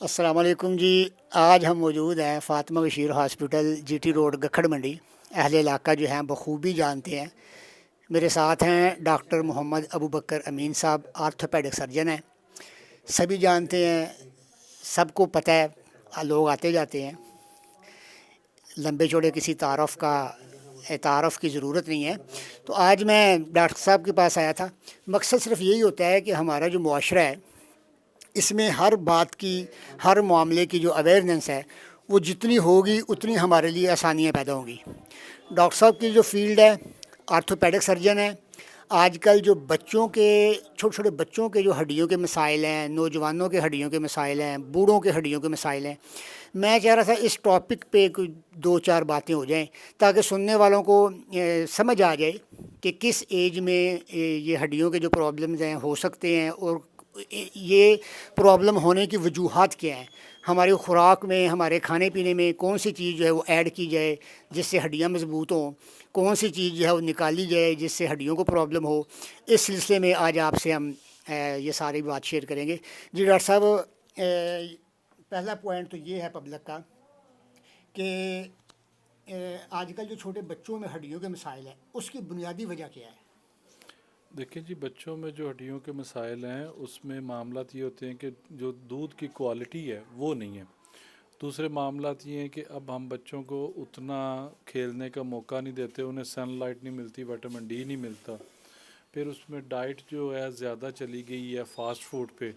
السلام علیکم جی. آج ہم موجود ہیں Fatima Bashir hospital G T road Gakhar Mandi. اہل علاقہ جو ہیں بخوبی جانتے ہیں. میرے ساتھ ہیں ڈاکٹر محمد ابو بکر امین صاحب، آرتھوپیڈک سرجن ہیں. سبھی جانتے ہیں، سب کو پتہ ہے، لوگ آتے جاتے ہیں. لمبے چوڑے کسی تعارف کی ضرورت نہیں ہے. تو آج میں ڈاکٹر صاحب کے پاس آیا تھا. مقصد صرف یہی ہوتا ہے کہ ہمارا جو معاشرہ ہے اس میں ہر بات کی، ہر معاملے کی جو اویئرنیس ہے وہ جتنی ہوگی اتنی ہمارے لیے آسانیاں پیدا ہوں گی. ڈاکٹر صاحب کی جو فیلڈ ہے آرتھوپیڈک سرجن ہے. آج کل جو بچوں کے، چھوٹے چھوٹے بچوں کے جو ہڈیوں کے مسائل ہیں، نوجوانوں کے ہڈیوں کے مسائل ہیں، بوڑھوں کے ہڈیوں کے مسائل ہیں، میں چاہ رہا تھا اس ٹاپک پہ کوئی دو چار باتیں ہو جائیں تاکہ سننے والوں کو سمجھ آ جائے کہ کس ایج میں یہ ہڈیوں کے جو پرابلمز ہیں ہو سکتے ہیں، اور یہ پرابلم ہونے کی وجوہات کیا ہیں. ہماری خوراک میں، ہمارے کھانے پینے میں کون سی چیز جو ہے وہ ایڈ کی جائے جس سے ہڈیاں مضبوط ہوں، کون سی چیز جو ہے وہ نکالی جائے جس سے ہڈیوں کو پرابلم ہو. اس سلسلے میں آج آپ سے ہم یہ ساری بات شیئر کریں گے. جی ڈاکٹر صاحب، پہلا پوائنٹ تو یہ ہے پبلک کا کہ آج کل جو چھوٹے بچوں میں ہڈیوں کے مسائل ہیں اس کی بنیادی وجہ کیا ہے؟ دیکھیں جی، بچوں میں جو ہڈیوں کے مسائل ہیں اس میں معاملات یہ ہوتے ہیں کہ جو دودھ کی کوالٹی ہے وہ نہیں ہے. دوسرے معاملات یہ ہیں کہ اب ہم بچوں کو اتنا کھیلنے کا موقع نہیں دیتے، انہیں سن لائٹ نہیں ملتی، وٹامن ڈی نہیں ملتا. پھر اس میں ڈائٹ جو ہے زیادہ چلی گئی ہے فاسٹ فوڈ پہ.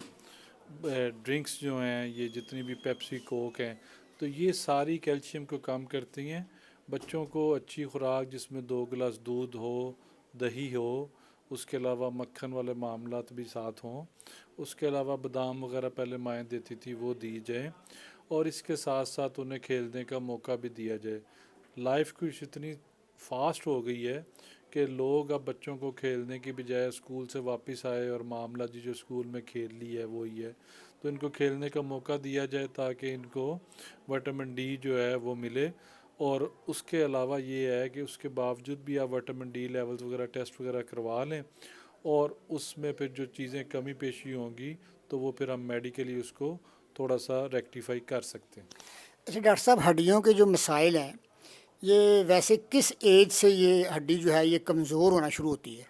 ڈرنکس جو ہیں یہ جتنی بھی پیپسی کوک ہیں تو یہ ساری کیلشیم کو کم کرتی ہیں. بچوں کو اچھی خوراک جس میں 2 گلاس دودھ ہو، دہی ہو، اس کے علاوہ مکھن والے معاملات بھی ساتھ ہوں، اس کے علاوہ بادام وغیرہ پہلے مائیں دیتی تھی وہ دی جائیں، اور اس کے ساتھ ساتھ انہیں کھیلنے کا موقع بھی دیا جائے. لائف کچھ اتنی فاسٹ ہو گئی ہے کہ لوگ اب بچوں کو کھیلنے کی بجائے اسکول سے واپس آئے اور معاملہ جو اسکول میں کھیل لی ہے وہی ہے، تو ان کو کھیلنے کا موقع دیا جائے تاکہ ان کو وٹامن ڈی جو ہے وہ ملے. اور اس کے علاوہ یہ ہے کہ اس کے باوجود بھی آپ وٹامن ڈی لیولز وغیرہ ٹیسٹ وغیرہ کروا لیں، اور اس میں پھر جو چیزیں کمی پیشی ہوں گی تو وہ پھر ہم میڈیکلی اس کو تھوڑا سا ریکٹیفائی کر سکتے ہیں. اچھا ڈاکٹر صاحب، ہڈیوں کے جو مسائل ہیں یہ ویسے کس ایج سے یہ ہڈی جو ہے یہ کمزور ہونا شروع ہوتی ہے؟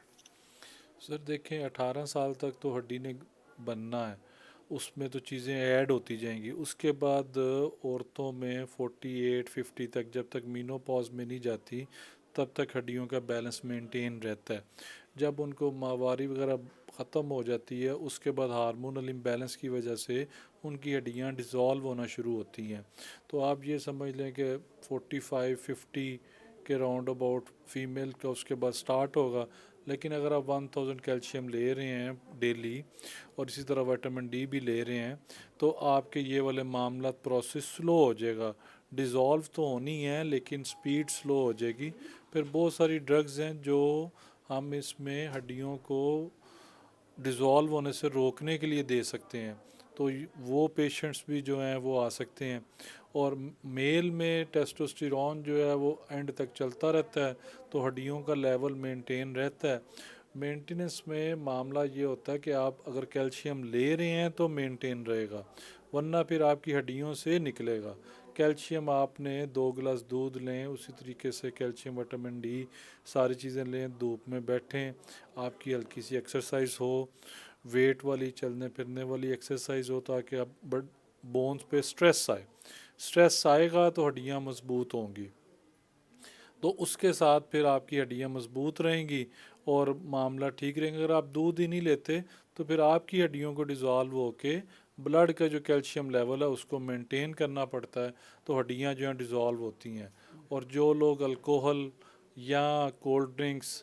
سر دیکھیں، 18 سال تک تو ہڈی نے بننا ہے، اس میں تو چیزیں ایڈ ہوتی جائیں گی. اس کے بعد عورتوں میں 48-50 تک، جب تک مینو پاز میں نہیں جاتی تب تک ہڈیوں کا بیلنس مینٹین رہتا ہے. جب ان کو ماہواری وغیرہ ختم ہو جاتی ہے اس کے بعد ہارمونل امبیلنس کی وجہ سے ان کی ہڈیاں ڈیزالو ہونا شروع ہوتی ہیں. تو آپ یہ سمجھ لیں کہ 45-50 کے راؤنڈ اباؤٹ فیمیل کا اس کے بعد سٹارٹ ہوگا. لیکن اگر آپ 1000 کیلشیم لے رہے ہیں ڈیلی اور اسی طرح وٹامن ڈی بھی لے رہے ہیں تو آپ کے یہ والے معاملات پروسیس سلو ہو جائے گا. ڈیزالو تو ہونی ہے لیکن سپیڈ سلو ہو جائے گی. پھر بہت ساری ڈرگز ہیں جو ہم اس میں ہڈیوں کو ڈیزالو ہونے سے روکنے کے لیے دے سکتے ہیں، تو وہ پیشنٹس بھی جو ہیں وہ آ سکتے ہیں. اور میل میں ٹیسٹوسٹیرون جو ہے وہ اینڈ تک چلتا رہتا ہے تو ہڈیوں کا لیول مینٹین رہتا ہے. مینٹیننس میں معاملہ یہ ہوتا ہے کہ آپ اگر کیلشیم لے رہے ہیں تو مینٹین رہے گا، ورنہ پھر آپ کی ہڈیوں سے نکلے گا. کیلشیم آپ نے 2 گلاس دودھ لیں، اسی طریقے سے کیلشیم وٹامن ڈی ساری چیزیں لیں، دھوپ میں بیٹھیں، آپ کی ہلکی سی ایکسرسائز ہو، ویٹ والی چلنے پھرنے والی ایکسرسائز ہو تاکہ اب بونز پہ سٹریس آئے گا تو ہڈیاں مضبوط ہوں گی. تو اس کے ساتھ پھر آپ کی ہڈیاں مضبوط رہیں گی اور معاملہ ٹھیک رہیں گے. اگر آپ دودھ ہی نہیں لیتے تو پھر آپ کی ہڈیوں کو ڈیزالو ہو کے بلڈ کا جو کیلشیم لیول ہے اس کو مینٹین کرنا پڑتا ہے تو ہڈیاں جو ہیں ڈیزالو ہوتی ہیں. اور جو لوگ الکوہل یا کولڈ ڈرنکس،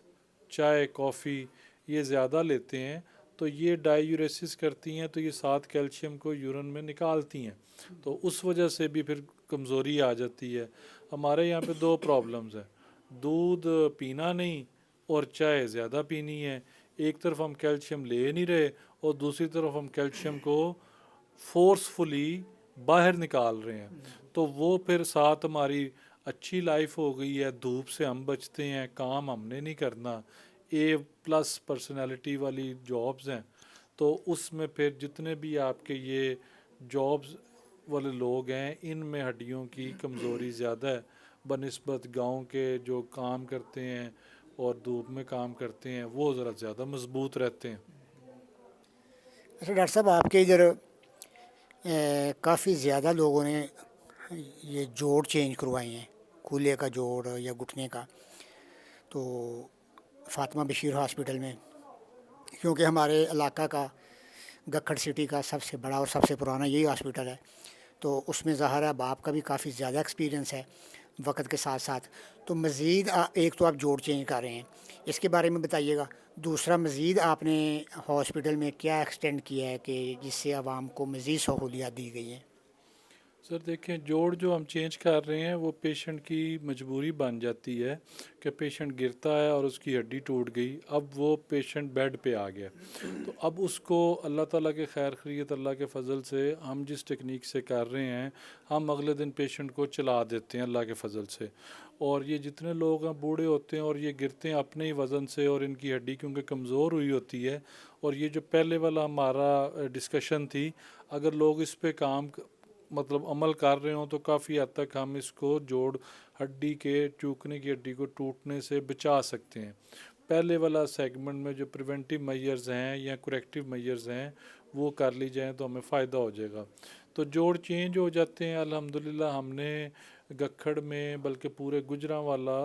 چائے، کافی یہ زیادہ لیتے ہیں تو یہ ڈائی یوریسس کرتی ہیں، تو یہ ساتھ کیلشیم کو یورین میں نکالتی ہیں، تو اس وجہ سے بھی پھر کمزوری آ جاتی ہے. ہمارے یہاں پہ 2 پرابلمز ہیں، دودھ پینا نہیں اور چائے زیادہ پینی ہے. ایک طرف ہم کیلشیم لے نہیں رہے اور دوسری طرف ہم کیلشیم کو فورسفلی باہر نکال رہے ہیں، تو وہ پھر ساتھ ہماری اچھی لائف ہو گئی ہے، دھوپ سے ہم بچتے ہیں، کام ہم نے نہیں کرنا، A+ پرسنالٹی والی جابز ہیں تو اس میں پھر جتنے بھی آپ کے یہ جابز والے لوگ ہیں ان میں ہڈیوں کی کمزوری زیادہ ہے بنسبت گاؤں کے جو کام کرتے ہیں اور دھوپ میں کام کرتے ہیں وہ ذرا زیادہ مضبوط رہتے ہیں. اچھا ڈاکٹر صاحب، آپ کے ادھر کافی زیادہ لوگوں نے یہ جوڑ چینج کروائے ہیں، کولے کا جوڑ یا گھٹنے کا، تو فاطمہ بشیر ہاسپٹل میں، کیونکہ ہمارے علاقہ کا گکھڑ سٹی کا سب سے بڑا اور سب سے پرانا یہی ہاسپٹل ہے، تو اس میں ظاہر ہے اب آپ کا بھی کافی زیادہ ایکسپیرینس ہے وقت کے ساتھ ساتھ. تو مزید ایک تو آپ جوڑ چینج کر رہے ہیں، اس کے بارے میں بتائیے گا. دوسرا، مزید آپ نے ہاسپٹل میں کیا ایکسٹینڈ کیا ہے کہ جس سے عوام کو مزید سہولیات دی گئی ہیں؟ سر دیکھیں، جوڑ جو ہم چینج کر رہے ہیں وہ پیشنٹ کی مجبوری بن جاتی ہے کہ پیشنٹ گرتا ہے اور اس کی ہڈی ٹوٹ گئی، اب وہ پیشنٹ بیڈ پہ آ گیا، تو اب اس کو اللہ تعالیٰ کے خیر خیریت اللہ کے فضل سے ہم جس ٹیکنیک سے کر رہے ہیں ہم اگلے دن پیشنٹ کو چلا دیتے ہیں اللہ کے فضل سے. اور یہ جتنے لوگ ہیں بوڑھے ہوتے ہیں اور یہ گرتے ہیں اپنے ہی وزن سے اور ان کی ہڈی کیونکہ کمزور ہوئی ہوتی ہے. اور یہ جو پہلے والا ہمارا ڈسکشن تھی، اگر لوگ اس پہ کام مطلب عمل کر رہے ہوں تو کافی حد تک ہم اس کو جوڑ ہڈی کے چوکنے کی ہڈی کو ٹوٹنے سے بچا سکتے ہیں. پہلے والا سیگمنٹ میں جو پریونٹیو میئرز ہیں یا کریکٹیو میئرز ہیں وہ کر لی جائیں تو ہمیں فائدہ ہو جائے گا. تو جوڑ چینج ہو جاتے ہیں الحمدللہ. ہم نے گکھڑ میں بلکہ پورے گجرانوالا،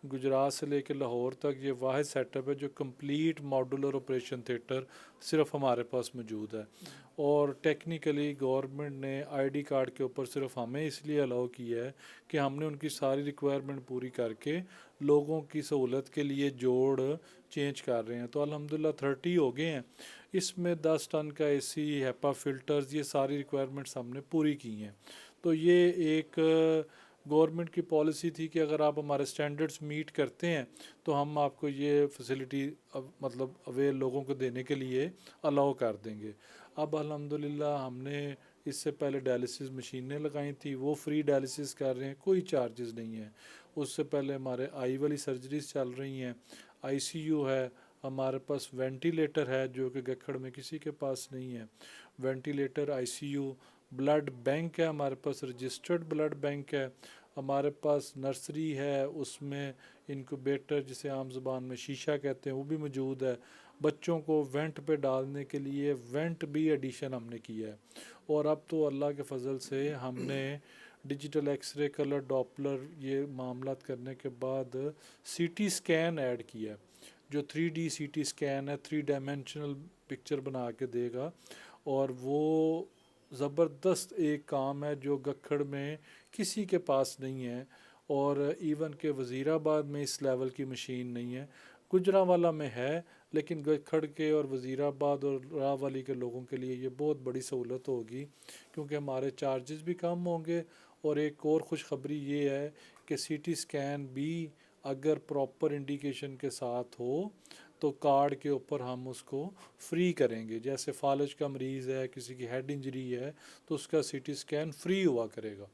گجرات سے لے کے لاہور تک یہ واحد سیٹ اپ ہے جو کمپلیٹ ماڈولر آپریشن تھیٹر صرف ہمارے پاس موجود ہے. اور ٹیکنیکلی گورنمنٹ نے آئی ڈی کارڈ کے اوپر صرف ہمیں اس لیے الاؤ کیا ہے کہ ہم نے ان کی ساری ریکوائرمنٹ پوری کر کے لوگوں کی سہولت کے لیے جوڑ چینج کر رہے ہیں. تو الحمدللہ 30 ہو گئے ہیں، اس میں 10 ٹن کا اے سی، ہیپا فلٹرز، یہ ساری ریکوائرمنٹس ہم نے پوری کی ہیں. تو یہ ایک گورنمنٹ کی پالیسی تھی کہ اگر آپ ہمارے سٹینڈرڈز میٹ کرتے ہیں تو ہم آپ کو یہ فیسلٹی مطلب اویل لوگوں کو دینے کے لیے الاؤ کر دیں گے. اب الحمدللہ ہم نے اس سے پہلے ڈائلسس مشینیں لگائی تھیں، وہ فری ڈائلسس کر رہے ہیں، کوئی چارجز نہیں ہیں. اس سے پہلے ہمارے آئی والی سرجریز چل رہی ہیں، آئی سی یو ہے، ہمارے پاس وینٹیلیٹر ہے جو کہ گکھڑ میں کسی کے پاس نہیں ہے. Ventilator, I C U, blood bank ہے ہمارے پاس، رجسٹرڈ بلڈ بینک ہے ہمارے پاس، نرسری ہے، اس میں انکوبیٹر جسے عام زبان میں شیشہ کہتے ہیں وہ بھی موجود ہے. بچوں کو وینٹ پہ ڈالنے کے لیے وینٹ بھی ایڈیشن ہم نے کیا ہے. اور اب تو اللہ کے فضل سے ہم نے digital X ray, colour Doppler, یہ معاملات کرنے کے بعد سی ٹی سکین ایڈ کیا ہے جو 3D سی ٹی سکین ہے، 3 ڈائمینشنل پکچر بنا کے دے گا. اور وہ زبردست ایک کام ہے جو گکھڑ میں کسی کے پاس نہیں ہے، اور ایون کہ وزیر آباد میں اس لیول کی مشین نہیں ہے. گجرانوالا میں ہے لیکن گکھڑ کے اور وزیر آباد اور راولی کے لوگوں کے لیے یہ بہت بڑی سہولت ہوگی کیونکہ ہمارے چارجز بھی کم ہوں گے. اور ایک اور خوشخبری یہ ہے کہ سی ٹی سکین بھی اگر پراپر انڈیکیشن کے ساتھ ہو تو کارڈ کے اوپر ہم اس کو فری کریں گے. جیسے فالج کا مریض ہے، کسی کی ہیڈ انجری ہے تو اس کا سی ٹی سکین فری ہوا کرے گا.